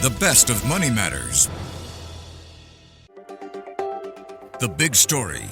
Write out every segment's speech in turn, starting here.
The best of Money Matters. The Big Story.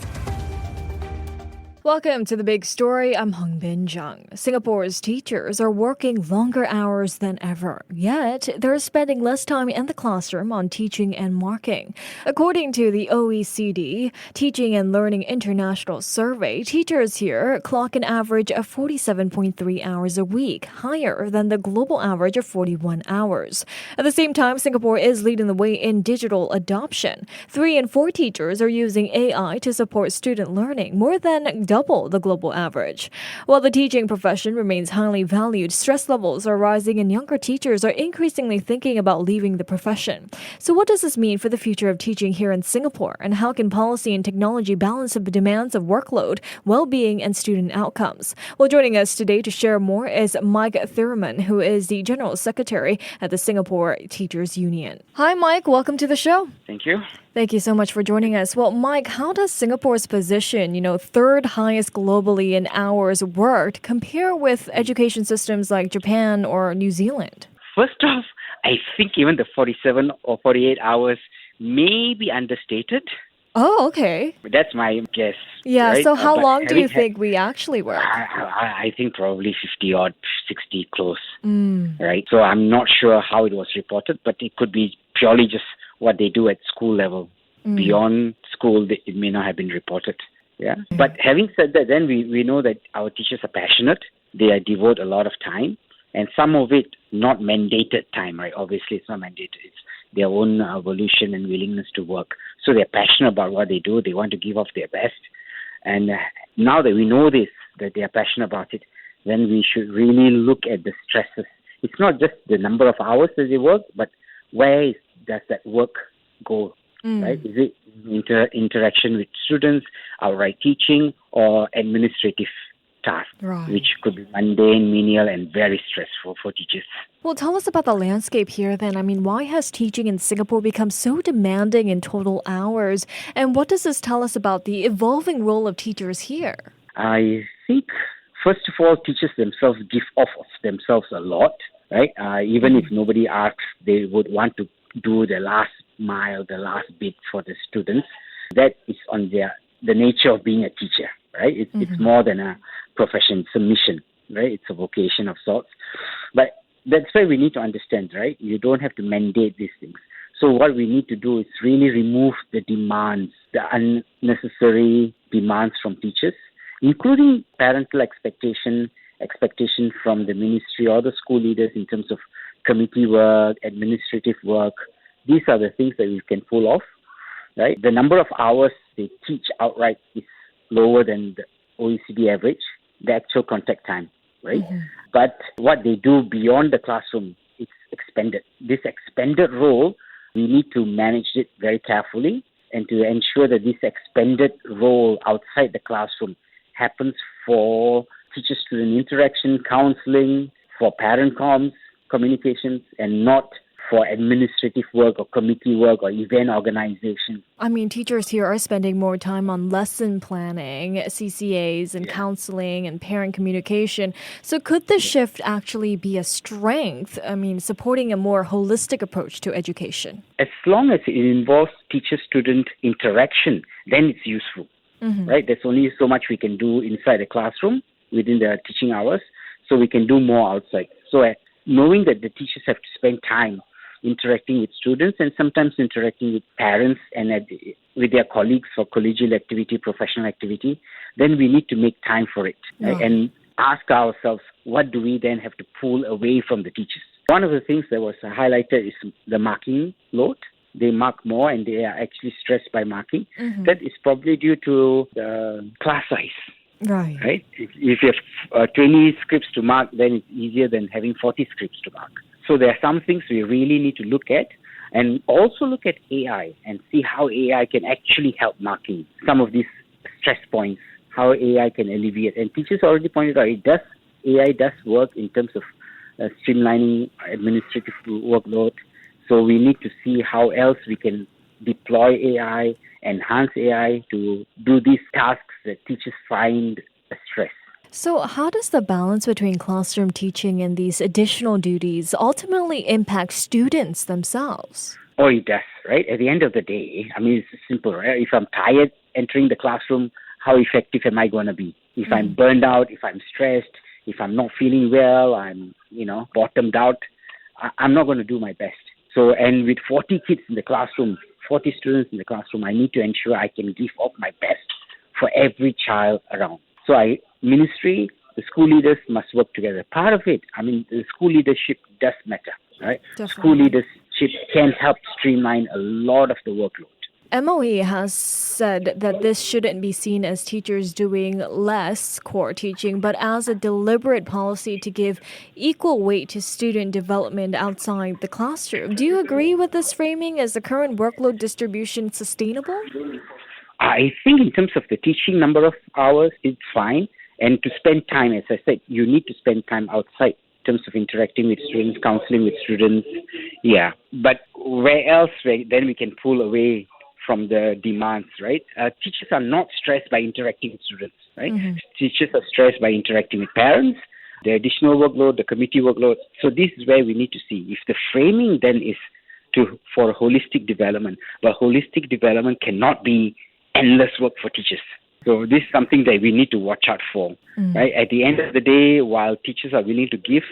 Welcome to The Big Story. I'm Hongbin Jeong. Singapore's teachers are working longer hours than ever, yet they're spending less time in the classroom on teaching and marking. According to the OECD Teaching and Learning International Survey, teachers here clock an average of 47.3 hours a week, higher than the global average of 41 hours. At the same time, Singapore is leading the way in digital adoption. 3 in 4 teachers are using AI to support student learning, more than double the global average. While the teaching profession remains highly valued, stress levels are rising and younger teachers are increasingly thinking about leaving the profession. So what does this mean for the future of teaching here in Singapore? And how can policy and technology balance the demands of workload, well-being, and student outcomes? Well, joining us today to share more is Mike Thiruman, who is the General Secretary at the Singapore Teachers Union. Hi, Mike. Welcome to the show. Thank you. Thank you so much for joining us. Well, Mike, how does Singapore's position, third highest globally in hours worked, compare with education systems like Japan or New Zealand? First off, I think even the 47 or 48 hours may be understated. Oh, okay. That's my guess. Yeah, right? so how long do you having think we actually work? I think probably 50 or 60 close, right? So I'm not sure how it was reported, but it could be purely just what they do at school level. Beyond school, it may not have been reported. Yeah. But having said that, then we know that our teachers are passionate. They devote a lot of time, and some of it not mandated time, right? Obviously, it's not mandated. It's their own volition and willingness to work. So they're passionate about what they do. They want to give off their best. And now that we know this, that they are passionate about it, then we should really look at the stresses. It's not just the number of hours that they work, but where does that work go? Right? Is it interaction with students, outright teaching, or administrative tasks, which could be mundane, menial, and very stressful for teachers? Well, tell us about the landscape here then. I mean, why has teaching in Singapore become so demanding in total hours? And what does this tell us about the evolving role of teachers here? I think, first of all, teachers themselves give off of themselves a lot, right? Even if nobody asks, they would want to do the last mile, the last bit for the students. That is on the nature of being a teacher, right? It's more than a profession, it's a mission, right? It's a vocation of sorts. But that's why we need to understand, right? You don't have to mandate these things. So what we need to do is really remove the demands, the unnecessary demands from teachers, including parental expectation from the ministry or the school leaders in terms of committee work, administrative work. These are the things that we can pull off, right? The number of hours they teach outright is lower than the OECD average, the actual contact time, right? But what they do beyond the classroom, it's expanded. This expanded role, we need to manage it very carefully and to ensure that this expanded role outside the classroom happens for teacher-student interaction, counseling, for parent communications, and not for administrative work or committee work or event organization. I mean, teachers here are spending more time on lesson planning, CCAs, and counseling and parent communication. So could the shift actually be a strength? I mean, supporting a more holistic approach to education? As long as it involves teacher-student interaction, then it's useful, right? There's only so much we can do inside the classroom within the teaching hours, so we can do more outside. So knowing that the teachers have to spend time interacting with students and sometimes interacting with parents and with their colleagues for collegial activity, professional activity, then we need to make time for it right? And ask ourselves, what do we then have to pull away from the teachers? One of the things that was highlighted is the marking load. They mark more and they are actually stressed by marking. That is probably due to the class size. Right? If you have 20 scripts to mark, then it's easier than having 40 scripts to mark. So there are some things we really need to look at and also look at AI and see how AI can actually help marking some of these stress points, how AI can alleviate. And teachers already pointed out, AI does work in terms of streamlining administrative workload. So we need to see how else we can deploy AI, enhance AI to do these tasks that teachers find a stress. So, how does the balance between classroom teaching and these additional duties ultimately impact students themselves? Oh, it does, right? At the end of the day, I mean, it's simple, right? If I'm tired entering the classroom, how effective am I going to be? If I'm burned out, if I'm stressed, if I'm not feeling well, I'm, bottomed out, I'm not going to do my best. So, and with 40 kids in the classroom, 40 students in the classroom, I need to ensure I can give up my best for every child around. So, ministry, the school leaders must work together. Part of it, I mean, the school leadership does matter, right? Definitely. School leadership can help streamline a lot of the workload. MOE has said that this shouldn't be seen as teachers doing less core teaching, but as a deliberate policy to give equal weight to student development outside the classroom. Do you agree with this framing? Is the current workload distribution sustainable? I think in terms of the teaching number of hours, it's fine. And to spend time, as I said, you need to spend time outside in terms of interacting with students, counseling with students. Yeah. But where else, then we can pull away from the demands, right? Teachers are not stressed by interacting with students, right? Mm-hmm. Teachers are stressed by interacting with parents, the additional workload, the committee workload. So this is where we need to see if the framing then is for holistic development. But holistic development cannot be endless work for teachers. So this is something that we need to watch out for, right? At the end of the day, while teachers are willing to give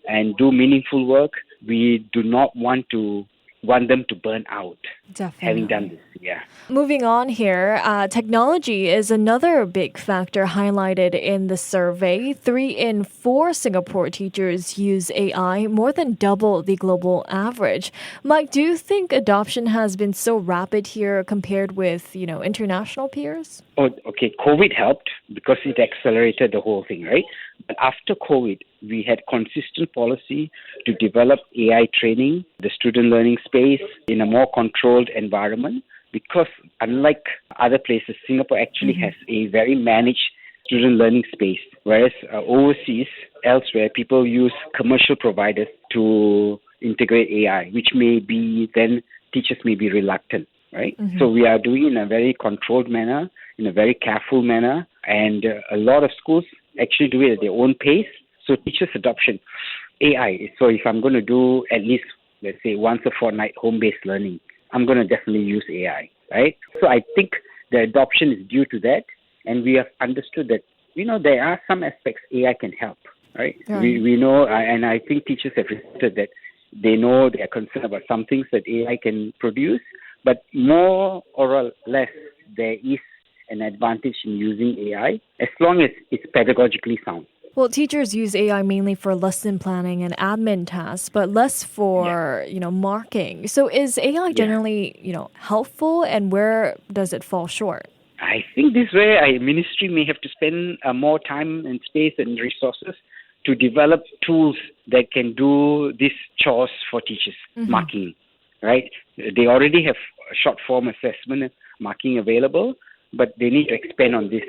and do meaningful work, we do not want them to burn out. Definitely. Having done this, yeah. Moving on here, technology is another big factor highlighted in the survey. 3 in 4 Singapore teachers use AI, more than double the global average. Mike, do you think adoption has been so rapid here compared with, international peers? Oh, okay. COVID helped because it accelerated the whole thing, right? But after COVID, we had consistent policy to develop AI training, the student learning space in a more controlled environment, because unlike other places, Singapore actually has a very managed student learning space, whereas overseas, elsewhere, people use commercial providers to integrate AI, which may be then teachers may be reluctant, right? So we are doing in a very controlled manner, in a very careful manner, and a lot of schools actually do it at their own pace. So teachers' adoption, AI. So if I'm going to do at least, let's say, once a fortnight home-based learning, I'm going to definitely use AI, right? So I think the adoption is due to that, and we have understood that, there are some aspects AI can help, right? We know, and I think teachers have reported that they know they are concerned about some things that AI can produce, but more or less there is an advantage in using AI as long as it's pedagogically sound. Well, teachers use AI mainly for lesson planning and admin tasks, but less for, marking. So is AI generally, helpful, and where does it fall short? I think this way a ministry may have to spend more time and space and resources to develop tools that can do these chores for teachers, marking, right? They already have short form assessment marking available, but they need to expand on this,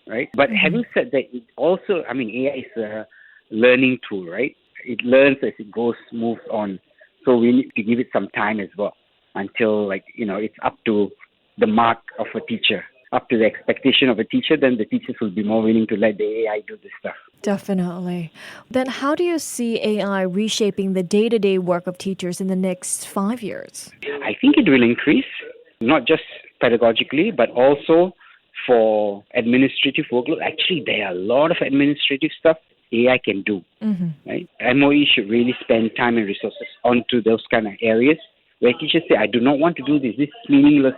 right? But having said that, it also, AI is a learning tool, right? It learns as it goes, moves on. So we need to give it some time as well until, it's up to the mark of a teacher, up to the expectation of a teacher. Then the teachers will be more willing to let the AI do this stuff. Definitely. Then how do you see AI reshaping the day-to-day work of teachers in the next 5 years? I think it will increase, not just pedagogically, but also for administrative workload. Actually, there are a lot of administrative stuff AI can do, right? MOE should really spend time and resources onto those kind of areas where teachers say, I do not want to do this is meaningless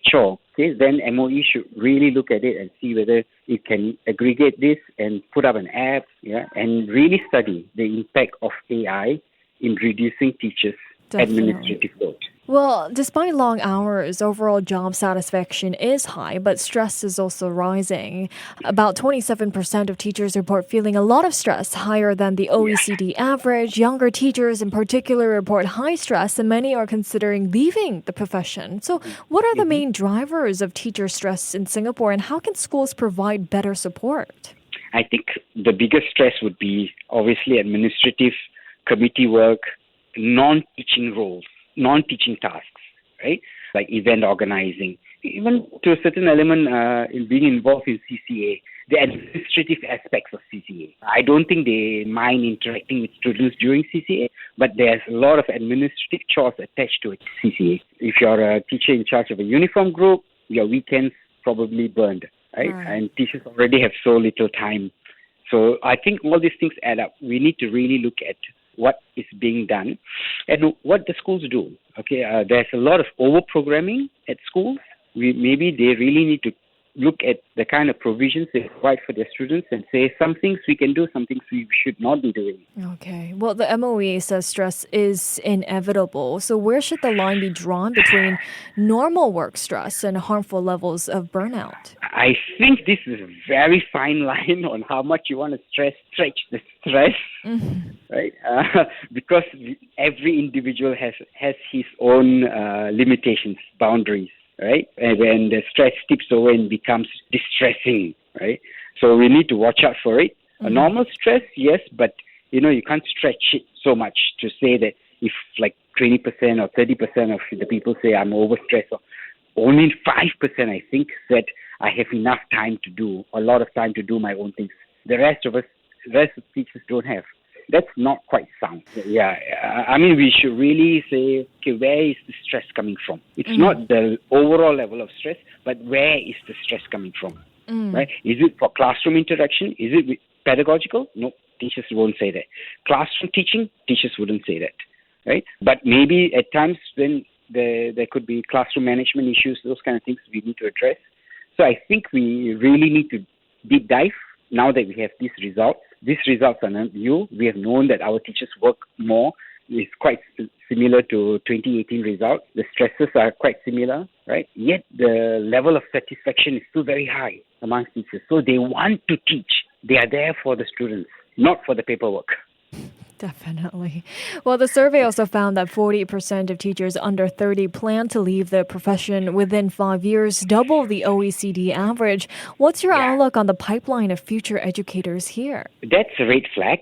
chore. Okay? Then MOE should really look at it and see whether it can aggregate this and put up an app, and really study the impact of AI in reducing teachers' administrative load. Well, despite long hours, overall job satisfaction is high, but stress is also rising. About 27% of teachers report feeling a lot of stress, higher than the OECD average. Younger teachers in particular report high stress, and many are considering leaving the profession. So what are the main drivers of teacher stress in Singapore, and how can schools provide better support? I think the biggest stress would be obviously administrative, committee work, non-teaching roles, non-teaching tasks, right? Like event organizing, even to a certain element in being involved in CCA. the administrative aspects of CCA. I don't think they mind interacting with students during CCA, but there's a lot of administrative chores attached to it, CCA. If you're a teacher in charge of a uniform group, your weekends probably burned, right? And teachers already have so little time. So I think all these things add up. We need to really look at what is being done and what the schools do. Okay, there's a lot of over-programming at schools. Maybe they really need to look at the kind of provisions they provide for their students and say some things we can do, some things we should not be doing. Okay. Well, the MOE says stress is inevitable. So where should the line be drawn between normal work stress and harmful levels of burnout? I think this is a very fine line on how much you want to stretch the stress, right? Because every individual has his own limitations, boundaries. Right? And when the stress tips over and becomes distressing, right? So we need to watch out for it. A normal stress, yes, but you can't stretch it so much to say that if like 20% or 30% of the people say I'm overstressed, or only 5% I think said I have enough time to do, a lot of time to do my own things. The rest of teachers don't have. That's not quite sound. Yeah, I mean, we should really say, okay, where is the stress coming from? It's not the overall level of stress, but where is the stress coming from? Right? Is it for classroom interaction? Is it pedagogical? No, teachers won't say that. Classroom teaching, teachers wouldn't say that. Right? But maybe at times when there could be classroom management issues, those kind of things we need to address. So I think we really need to deep dive now that we have these results. These results are not new. We have known that our teachers work more. It's quite similar to 2018 results. The stresses are quite similar, right? Yet the level of satisfaction is still very high amongst teachers. So they want to teach. They are there for the students, not for the paperwork. Definitely. Well, the survey also found that 40% of teachers under 30 plan to leave the profession within 5 years, double the OECD average. What's your outlook on the pipeline of future educators here? That's a red flag.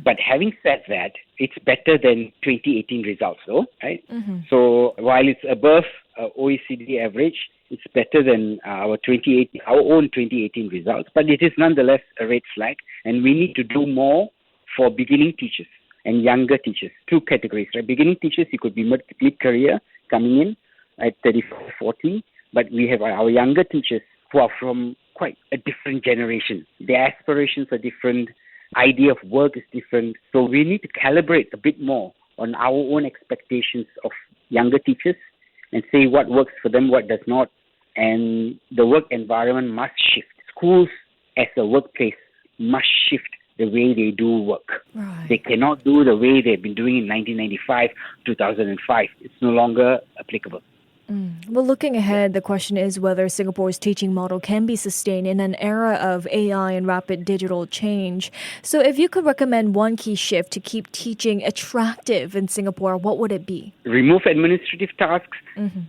But having said that, it's better than 2018 results, though, right? So while it's above OECD average, it's better than our own 2018 results. But it is nonetheless a red flag, and we need to do more for beginning teachers and younger teachers. Two categories, right? Beginning teachers, you could be mid-career coming in at 35, 40, but we have our younger teachers who are from quite a different generation. Their aspirations are different, idea of work is different, so we need to calibrate a bit more on our own expectations of younger teachers and say what works for them, what does not, and the work environment must shift. Schools as a workplace must shift the way they do work. Right. They cannot do the way they've been doing in 1995, 2005. It's no longer applicable. Well, looking ahead, the question is whether Singapore's teaching model can be sustained in an era of AI and rapid digital change. So if you could recommend one key shift to keep teaching attractive in Singapore, what would it be? Remove administrative tasks.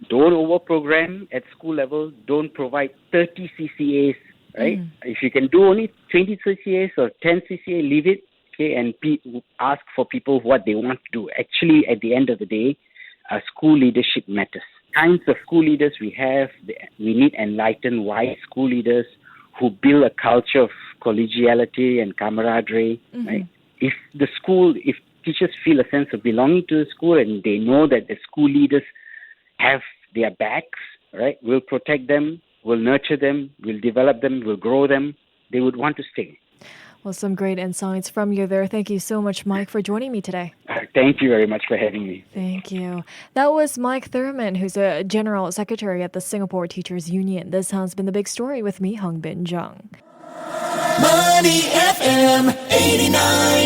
Don't over-program at school level. Don't provide 30 CCAs. Right? If you can do only 20 CCAs or 10 CCA, leave it. Okay, and ask for people what they want to do. Actually, at the end of the day, school leadership matters. Kinds of school leaders we have, we need enlightened, wise school leaders who build a culture of collegiality and camaraderie. Right? If teachers feel a sense of belonging to the school and they know that the school leaders have their backs, right, will protect them, will nurture them, will develop them, will grow them, they would want to stay. Well, some great insights from you there. Thank you so much, Mike, for joining me today. Thank you very much for having me. Thank you. That was Mike Thiruman, who's a General Secretary at the Singapore Teachers Union. This has been The Big Story with me, Hongbin Jeong. Money FM 89.